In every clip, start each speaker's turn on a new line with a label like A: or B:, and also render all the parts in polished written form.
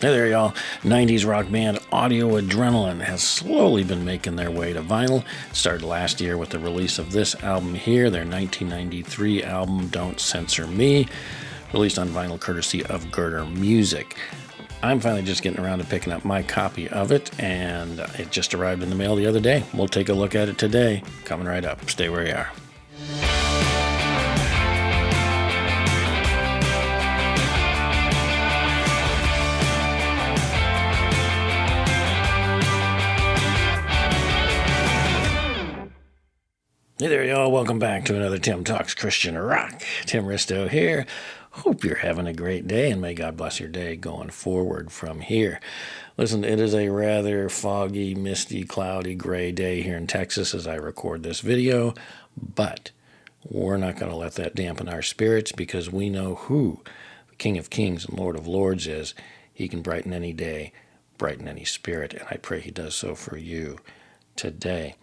A: Hey there, y'all. 90s rock band Audio Adrenaline has slowly been making their way to vinyl. Started last year with the release of this album here, their 1993 album, Don't Censor Me, released on vinyl courtesy of Girder Music. I'm finally just getting around to picking up my copy of it, and it just arrived in the mail the other day. We'll take a look at it today. Coming right up. Stay where you are. Hey there, y'all. Welcome back to another Tim Talks Christian Rock. Tim Risto here. Hope you're having a great day, and may God bless your day going forward from here. Listen, it is a rather foggy, misty, cloudy, gray day here in Texas as I record this video, but we're not going to let that dampen our spirits because we know who the King of Kings and Lord of Lords is. He can brighten any day, brighten any spirit, and I pray he does so for you today.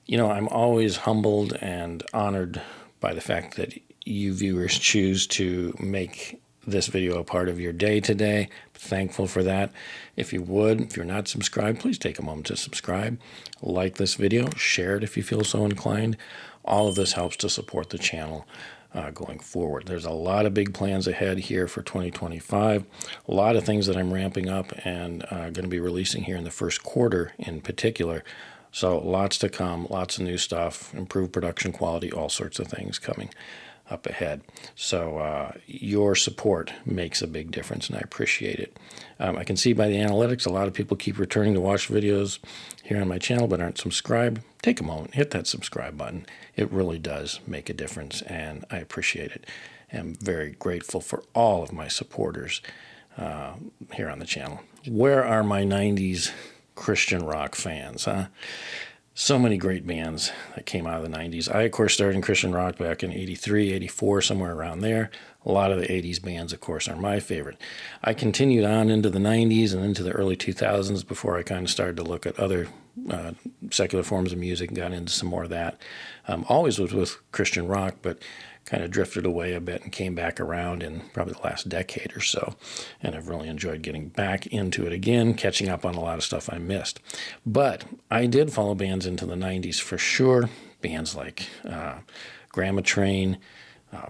A: You know, I'm always humbled and honored by the fact that you viewers choose to make this video a part of your day today. I'm thankful for that. If you're not subscribed, please take a moment to subscribe. Like this video, share it if you feel so inclined. All of this helps to support the channel going forward. There's a lot of big plans ahead here for 2025. A lot of things that I'm ramping up and going to be releasing here in the first quarter in particular. So lots to come, lots of new stuff, improved production quality, all sorts of things coming up ahead. So your support makes a big difference, and I appreciate it. I can see by the analytics, a lot of people keep returning to watch videos here on my channel but aren't subscribed. Take a moment, hit that subscribe button. It really does make a difference, and I appreciate it. I'm very grateful for all of my supporters here on the channel. Where are my 90s Christian rock fans, huh? So many great bands that came out of the 90s. I, of course, started in Christian rock back in 83, 84, somewhere around there. A lot of the 80s bands, of course, are my favorite. I continued on into the 90s and into the early 2000s before I kind of started to look at other secular forms of music and got into some more of that. Always was with Christian rock, but kind of drifted away a bit and came back around in probably the last decade or so. And I've really enjoyed getting back into it again, catching up on a lot of stuff I missed. But I did follow bands into the 90s for sure. Bands like Grandma Train,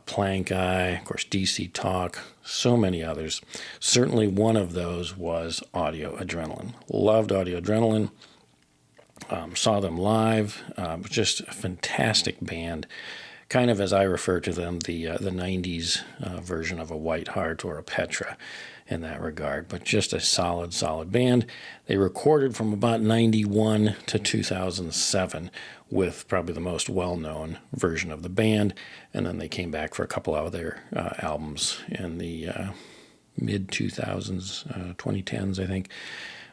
A: Plank Eye, of course, DC Talk, so many others. Certainly one of those was Audio Adrenaline. Loved Audio Adrenaline. Saw them live. Just a fantastic band. Kind of, as I refer to them, the 90s version of a White Heart or a Petra in that regard, but just a solid band. They recorded from about 91 to 2007 with probably the most well-known version of the band, and then they came back for a couple of other albums in the mid-2000s, 2010s, I think,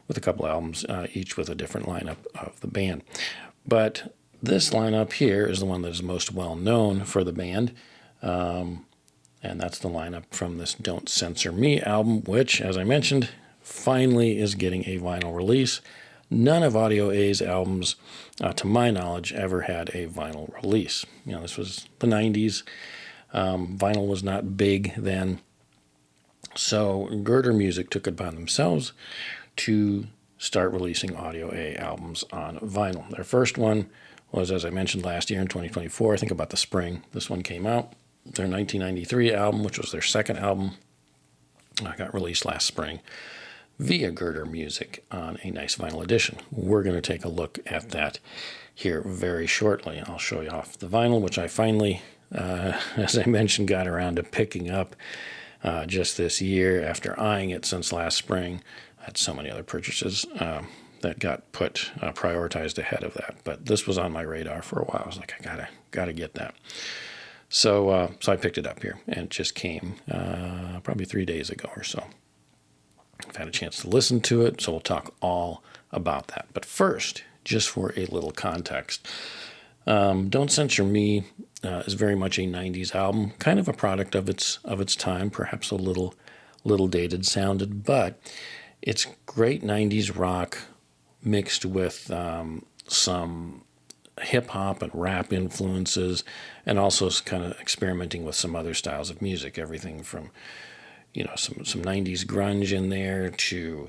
A: with a couple albums, each with a different lineup of the band. But this lineup here is the one that is most well known for the band, and that's the lineup from this Don't Censor Me album, which, as I mentioned, finally is getting a vinyl release. None of Audio A's albums, to my knowledge, ever had a vinyl release. You know, this was the 90s. Vinyl was not big then. So Girder Music took it upon themselves to start releasing Audio A albums on vinyl. Their first one was, as I mentioned, last year in 2024, I think about the spring. This one came out. Their 1993 album, which was their second album, got released last spring via Girder Music on a nice vinyl edition. We're going to take a look at that here very shortly. I'll show you off the vinyl, which I finally, as I mentioned, got around to picking up just this year after eyeing it since last spring. I had so many other purchases that got prioritized ahead of that. But this was on my radar for a while. I was like, I gotta get that. So I picked it up here, and it just came probably 3 days ago or so. I've had a chance to listen to it, so we'll talk all about that. But first, just for a little context, Don't Censor Me is very much a 90s album, kind of a product of its time, perhaps a little dated sounded, but it's great 90s rock mixed with some hip-hop and rap influences, and also kind of experimenting with some other styles of music, everything from some 90s grunge in there, to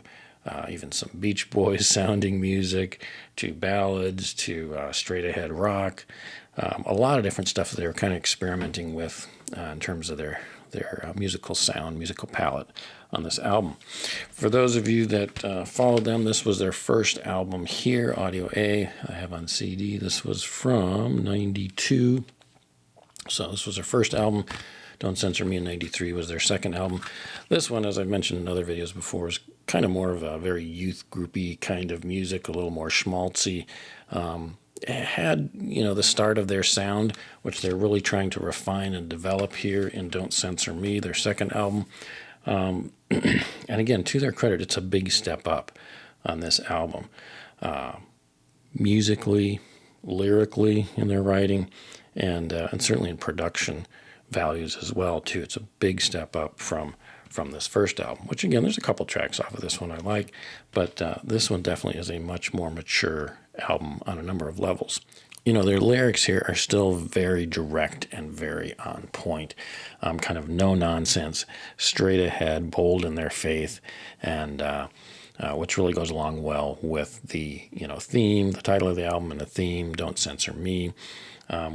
A: even some Beach Boys sounding music, to ballads, to straight ahead rock. A lot of different stuff that they were kind of experimenting with in terms of their musical sound, musical palette on this album. For those of you that followed them, this was their first album here, Audio A. I have on CD. This was from 92. So this was their first album. Don't Censor Me in 93 was their second album. This one, as I've mentioned in other videos before, is kind of more of a very youth groupy kind of music, a little more schmaltzy. It had, the start of their sound, which they're really trying to refine and develop here in Don't Censor Me, their second album. And again, to their credit, it's a big step up on this album. Musically, lyrically in their writing, and certainly in production values as well too. It's a big step up from this first album, which again, there's a couple tracks off of this one I like, but this one definitely is a much more mature album on a number of levels. Their lyrics here are still very direct and very on point, kind of no nonsense, straight ahead, bold in their faith, and which really goes along well with the theme, the title of the album, and the theme, Don't Censor Me.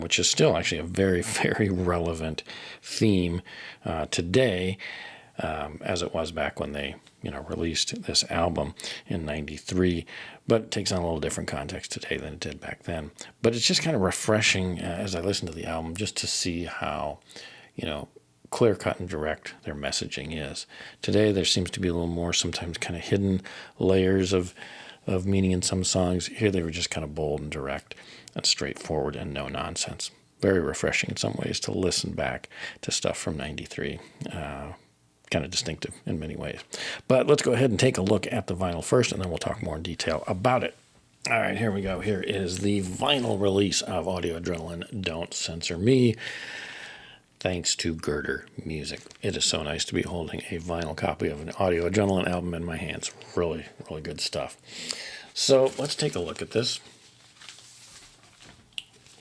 A: Which is still actually a very, very relevant theme today, as it was back when they, released this album in 93. But it takes on a little different context today than it did back then. But it's just kind of refreshing as I listen to the album just to see how, clear-cut and direct their messaging is. Today there seems to be a little more sometimes kind of hidden layers of meaning in some songs. Here they were just kind of bold and direct and straightforward and no nonsense. Very refreshing in some ways to listen back to stuff from 93. Kind of distinctive in many ways. But let's go ahead and take a look at the vinyl first, and then we'll talk more in detail about it. All right, here we go. Here is the vinyl release of Audio Adrenaline, Don't Censor Me, thanks to Girder Music. It is so nice to be holding a vinyl copy of an Audio Adrenaline album in my hands. Really, really good stuff. So let's take a look at this.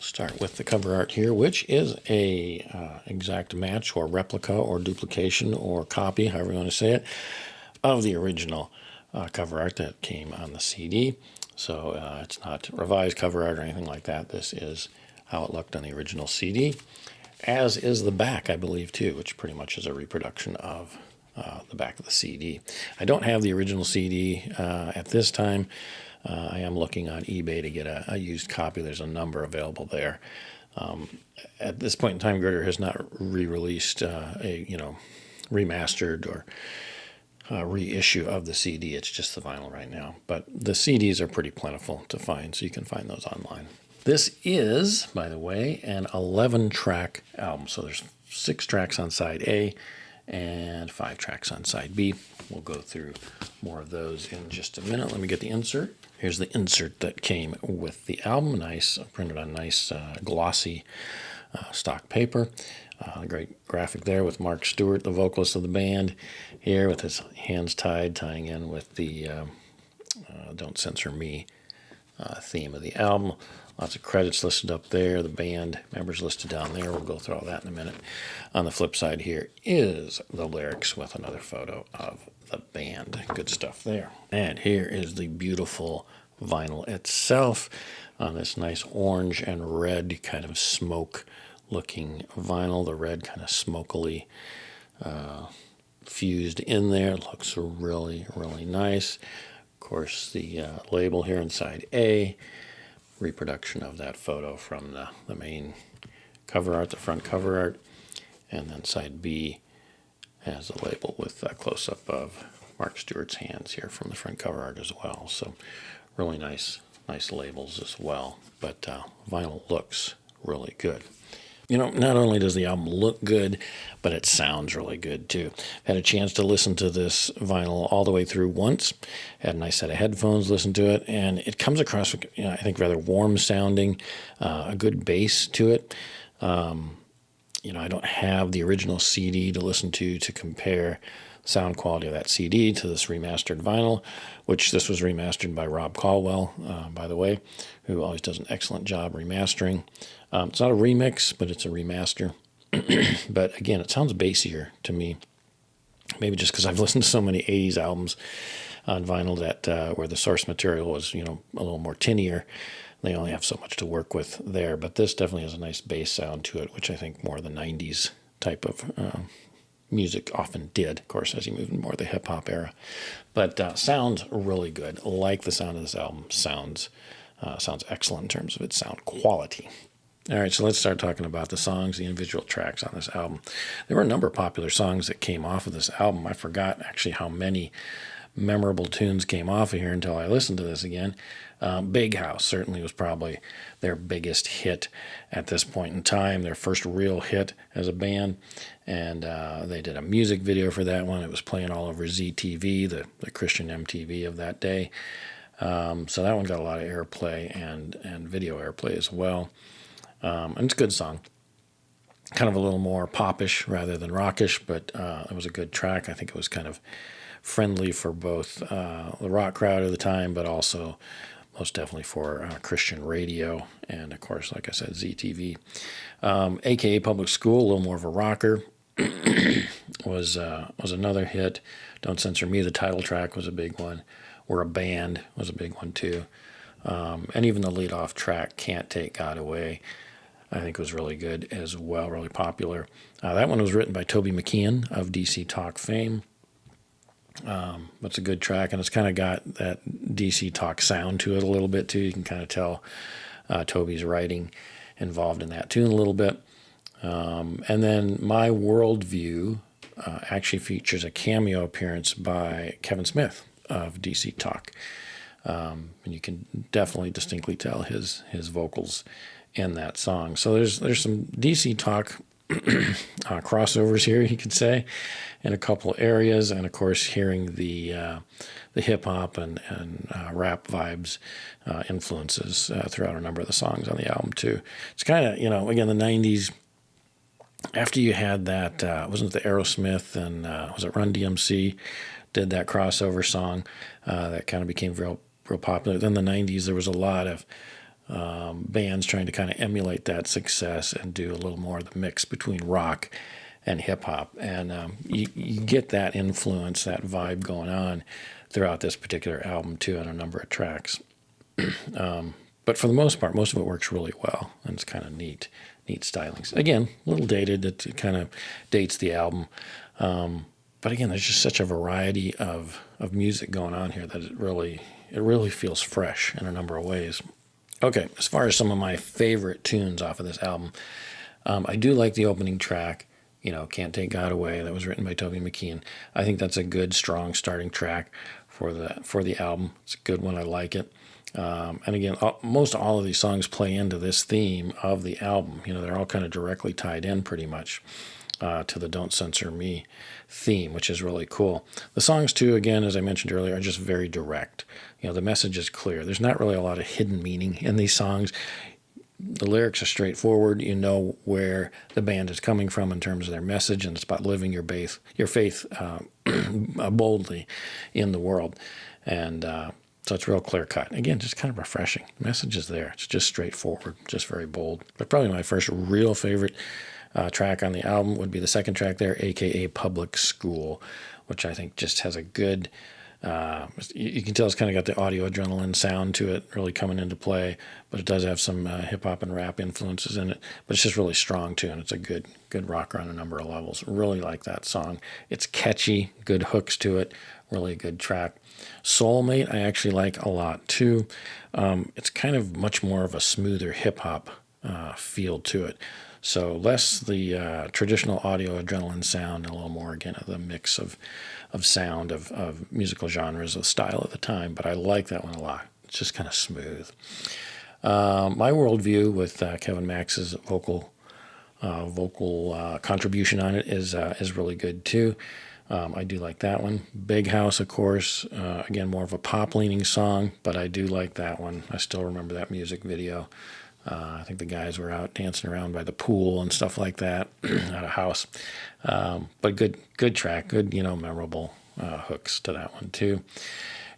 A: Start with the cover art here, which is a exact match or replica or duplication or copy, however you want to say it, of the original cover art that came on the CD. So it's not revised cover art or anything like that. This is how it looked on the original CD, as is the back, I believe, too, which pretty much is a reproduction of the back of the CD. I don't have the original CD at this time. I am looking on eBay to get a used copy. There's a number available there. At this point in time, Girder has not re-released a remastered or reissue of the CD. It's just the vinyl right now. But the CDs are pretty plentiful to find, so you can find those online. This is, by the way, an 11-track album. So there's 6 tracks on side A and 5 tracks on side B. We'll go through more of those in just a minute. Let me get the insert. Here's the insert that came with the album. Nice, printed on nice glossy stock paper. Great graphic there with Mark Stewart, the vocalist of the band, here with his hands tied, tying in with the Don't Censor Me theme of the album. Lots of credits listed up there. The band members listed down there. We'll go through all that in a minute. On the flip side here is the lyrics with another photo of the band. Good stuff there. And here is the beautiful vinyl itself on this nice orange and red kind of smoke looking vinyl. The red kind of smokily fused in there. It looks really, really nice. Of course, the label here inside A, reproduction of that photo from the main cover art, the front cover art, and then side B has a label with a close-up of Mark Stewart's hands here from the front cover art as well. So really nice labels as well, but vinyl looks really good. Not only does the album look good, but it sounds really good too. Had a chance to listen to this vinyl all the way through once. Had a nice set of headphones, listened to it, and it comes across, I think, rather warm sounding, a good bass to it. I don't have the original CD to listen to compare sound quality of that CD to this remastered vinyl, which this was remastered by Rob Caldwell, by the way, who always does an excellent job remastering. It's not a remix, but it's a remaster. But again, it sounds bassier to me Maybe just because I've listened to so many 80s albums on vinyl that where the source material was, a little more tinnier. They only have so much to work with there. But this definitely has a nice bass sound to it, which I think more the 90s type of music often did, of course, as you move into more of the hip-hop era. But sounds really good. Like the sound of this album. Sounds excellent in terms of its sound quality. All right, so let's start talking about the songs, the individual tracks on this album. There were a number of popular songs that came off of this album. I forgot actually how many memorable tunes came off of here until I listened to this again. Big House certainly was probably their biggest hit at this point in time, their first real hit as a band. And they did a music video for that one. It was playing all over ZTV, the Christian MTV of that day. So that one got a lot of airplay and video airplay as well. And it's a good song. Kind of a little more popish rather than rockish, but it was a good track. I think it was kind of friendly for both the rock crowd of the time, but also most definitely for Christian radio and, of course, like I said, ZTV. AKA Public School, a little more of a rocker, was another hit. Don't Censor Me, the title track, was a big one. We're a Band was a big one, too. And even the lead-off track, Can't Take God Away, I think was really good as well, really popular. That one was written by Toby McKeon of DC Talk fame. It's a good track, and it's kind of got that DC Talk sound to it a little bit, too. You can kind of tell Toby's writing involved in that tune a little bit. And then My Worldview actually features a cameo appearance by Kevin Smith of DC Talk. And you can definitely distinctly tell his vocals in that song. So there's some DC Talk crossovers here, you could say, in a couple of areas, and of course hearing the hip hop and rap vibes influences throughout a number of the songs on the album too. It's kind of again the '90s. After you had that, wasn't it the Aerosmith and was it Run DMC did that crossover song that kind of became real popular. Then the '90s, there was a lot of bands trying to kind of emulate that success and do a little more of the mix between rock and hip-hop. And you get that influence, that vibe going on throughout this particular album, too, on a number of tracks. But for the most part, most of it works really well, and it's kind of neat stylings. Again, a little dated. It kind of dates the album. But again, there's just such a variety of music going on here that it really feels fresh in a number of ways. Okay, as far as some of my favorite tunes off of this album, I do like the opening track, Can't Take God Away, that was written by Toby McKeon. I think that's a good, strong starting track for the album. It's a good one. I like it. And again, most all of these songs play into this theme of the album. They're all kind of directly tied in pretty much to the Don't Censor Me theme, which is really cool. The songs, too, again, as I mentioned earlier, are just very direct. The message is clear. There's not really a lot of hidden meaning in these songs. The lyrics are straightforward. You know where the band is coming from in terms of their message, and it's about living your faith boldly in the world. And so it's real clear cut. Again, just kind of refreshing. The message is there. It's just straightforward, just very bold. But probably my first real favorite track on the album would be the second track there, AKA Public School, which I think just has a good, you can tell it's kind of got the audio adrenaline sound to it really coming into play, but it does have some hip-hop and rap influences in it, but it's just really strong too, and it's a good rocker on a number of levels. Really like that song. It's catchy, good hooks to it, really good track. Soulmate I actually like a lot too. It's kind of much more of a smoother hip-hop feel to it. So less the traditional audio adrenaline sound and a little more, again, of the mix of sound, of musical genres, of style at the time. But I like that one a lot. It's just kind of smooth. My Worldview with Kevin Max's vocal contribution on it is really good too. I do like that one. Big House, of course, again, more of a pop-leaning song, but I do like that one. I still remember that music video. I think the guys were out dancing around by the pool and stuff like that at a house. But good track, good, memorable hooks to that one too.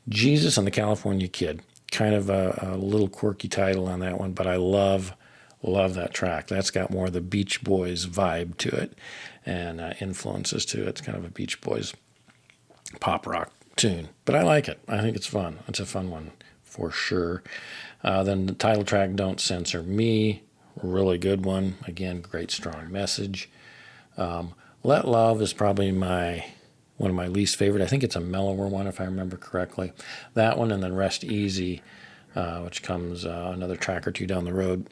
A: Jesus and the California Kid, kind of a little quirky title on that one, but I love Love that track. That's got more of the Beach Boys vibe to it and influences to it. It's kind of a Beach Boys pop rock tune. But I like it. I think it's fun. It's a fun one for sure. Then the title track, Don't Censor Me, really good one. Again, great strong message. Let Love is probably one of my least favorite. I think it's a mellower one if I remember correctly. That one, and then Rest Easy, which comes another track or two down the road.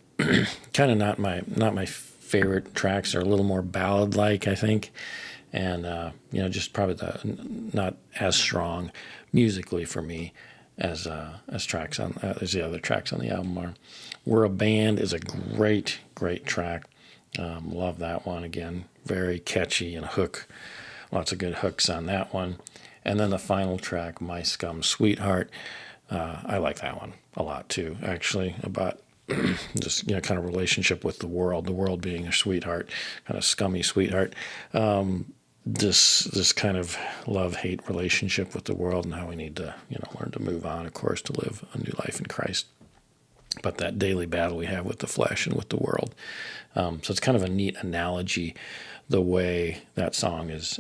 A: Kind of not my favorite tracks. They're a little more ballad-like, I think, and just probably not as strong musically for me as tracks on as the other tracks on the album are. We're a Band is a great track. Love that one. Again, very catchy and lots of good hooks on that one. And then the final track, My Scum Sweetheart. I like that one a lot too, actually, about just kind of relationship with the world being a sweetheart, kind of scummy sweetheart. This kind of love-hate relationship with the world, and how we need to learn to move on, of course, to live a new life in Christ. But that daily battle we have with the flesh and with the world. So it's kind of a neat analogy, the way that song is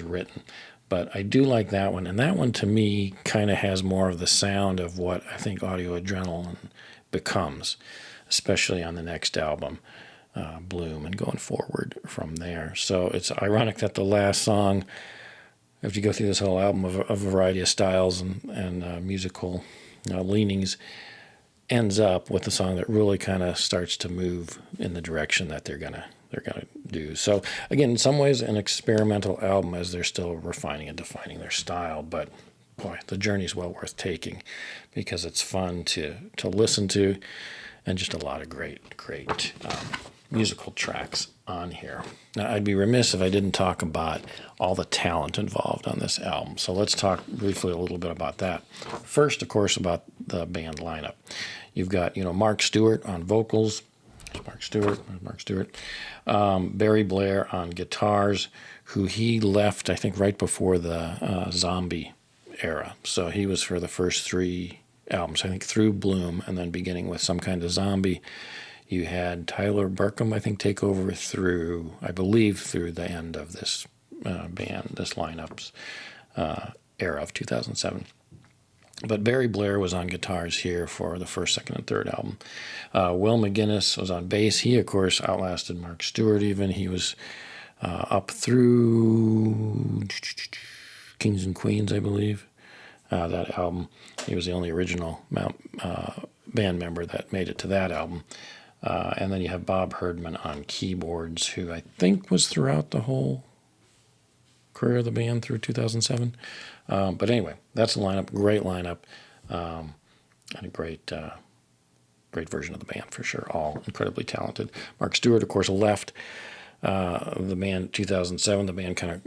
A: written. But I do like that one. And that one, to me, kind of has more of the sound of what I think Audio Adrenaline becomes, especially on the next album, Bloom, and going forward from there. So it's ironic that the last song, if you go through this whole album of a variety of styles and musical leanings, ends up with a song that really kind of starts to move in the direction that they're gonna do. So again, in some ways, an experimental album as they're still refining and defining their style. But boy, the journey's well worth taking because it's fun to listen to, and just a lot of great musical tracks on here. Now, I'd be remiss if I didn't talk about all the talent involved on this album. So let's talk briefly a little bit about that. First, of course, about the band lineup. You've got, Mark Stewart on vocals. Mark Stewart. Barry Blair on guitars, who he left, I think, right before the Zombie era. So he was for the first 3 albums, I think, through Bloom, and then beginning with Some Kind of Zombie. You had Tyler Burkham, I think, take over through the end of this this lineup's era of 2007. But Barry Blair was on guitars here for the first, second, and third album. Will McGinnis was on bass. He, of course, outlasted Mark Stewart even. He was up through Kings and Queens, I believe, that album. He was the only original band member that made it to that album. And then you have Bob Herdman on keyboards, who I think was throughout the whole career of the band through 2007. But anyway, that's the lineup. Great lineup. And a great version of the band for sure. All incredibly talented. Mark Stewart, of course, left the band in 2007. The band kind of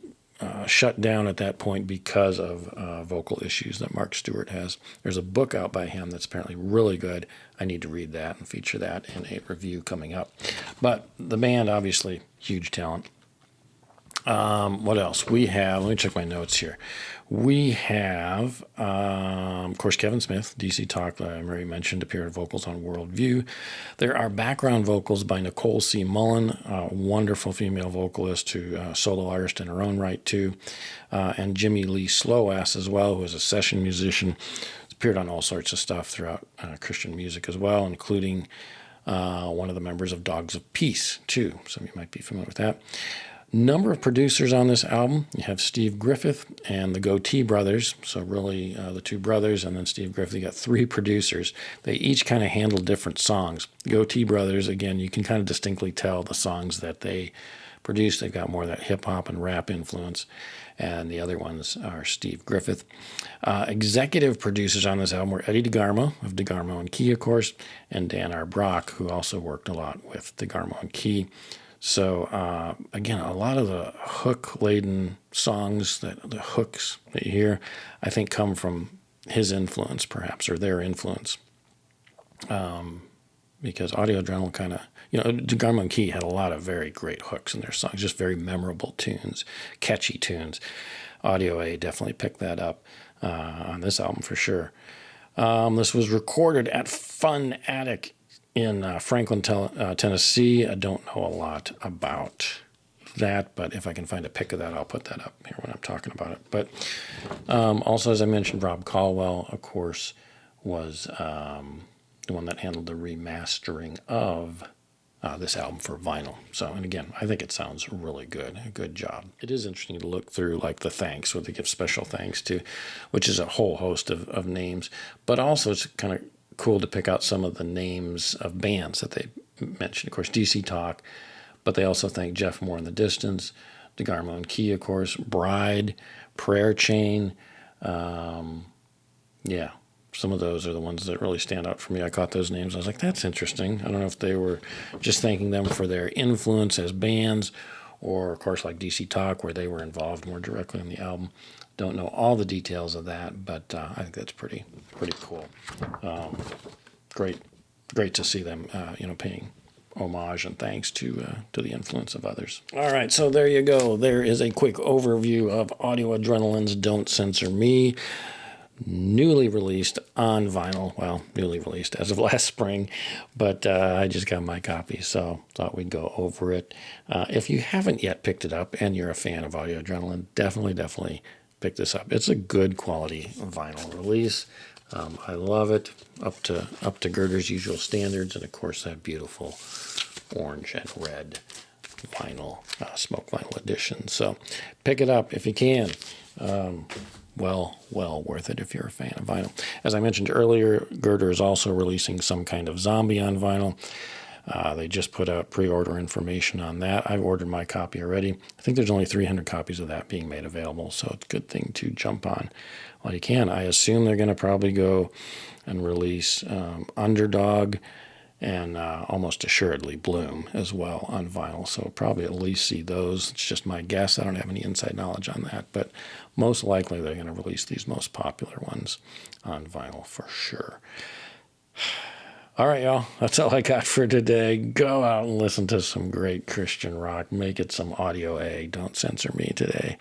A: shut down at that point because of vocal issues that Mark Stewart has. There's a book out by him that's apparently really good. I need to read that and feature that in a review coming up. But the band, obviously, huge talent. What else? We have, let me check my notes here. We have, of course, Kevin Smith, DC Talk, I already mentioned, appeared vocals on Worldview. There are background vocals by Nicole C. Mullen, a wonderful female vocalist, solo artist in her own right, too. And Jimmy Lee Slowass as well, who is a session musician. He's appeared on all sorts of stuff throughout Christian music as well, including one of the members of Dogs of Peace, too. Some of you might be familiar with that. Number of producers on this album. You have Steve Griffith and the Goatee Brothers. So really the 2 brothers and then Steve Griffith. You got 3 producers. They each kind of handle different songs. The Goatee Brothers, again, you can kind of distinctly tell the songs that they produce. They've got more of that hip-hop and rap influence. And the other ones are Steve Griffith. Executive producers on this album were Eddie DeGarmo of DeGarmo and Key, of course, and Dan R. Brock, who also worked a lot with DeGarmo and Key. So, again, a lot of the hook-laden songs, the hooks that you hear, I think come from his influence, perhaps, or their influence. Because Audio Adrenaline kind of, DeGarmo and Key had a lot of very great hooks in their songs, just very memorable tunes, catchy tunes. Audio A definitely picked that up on this album for sure. This was recorded at Fun Attic in Franklin, Tennessee. I don't know a lot about that, but if I can find a pic of that, I'll put that up here when I'm talking about it. But also, as I mentioned, Rob Caldwell, of course, was the one that handled the remastering of this album for vinyl. So, and again, I think it sounds really good. A good job. It is interesting to look through like the thanks, where they give special thanks to, which is a whole host of names. But also, it's kind of cool to pick out some of the names of bands that they mentioned. Of course, DC Talk, but they also thank Jeff Moore in the Distance, DeGarmo and Key, of course, Bride, Prayer Chain. Yeah, some of those are the ones that really stand out for me. I caught those names. I was like, that's interesting. I don't know if they were just thanking them for their influence as bands, or, of course, like DC Talk, where they were involved more directly in the album. Don't know all the details of that, but I think that's pretty cool. Great to see them, paying homage and thanks to the influence of others. All right, so there you go. There is a quick overview of Audio Adrenaline's Don't Censor Me, newly released on vinyl. Well, newly released as of last spring, but I just got my copy, so thought we'd go over it. If you haven't yet picked it up and you're a fan of Audio Adrenaline, definitely pick this up. It's a good quality vinyl release. I love it, up to Girder's usual standards, and of course that beautiful orange and red vinyl, smoke vinyl edition. So pick it up if you can. Well worth it if you're a fan of vinyl. As I mentioned earlier, Girder is also releasing some kind of zombie on vinyl. They just put out pre-order information on that. I've ordered my copy already. I think there's only 300 copies of that being made available, so it's a good thing to jump on while you can. I assume they're going to probably go and release Underdog and almost assuredly Bloom as well on vinyl, so probably at least see those. It's just my guess. I don't have any inside knowledge on that, but most likely they're going to release these most popular ones on vinyl for sure. All right, y'all. That's all I got for today. Go out and listen to some great Christian rock. Make it some audio A. Don't censor me today.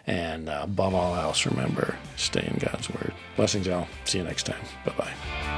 A: And above all else, remember, stay in God's Word. Blessings, y'all. See you next time. Bye-bye.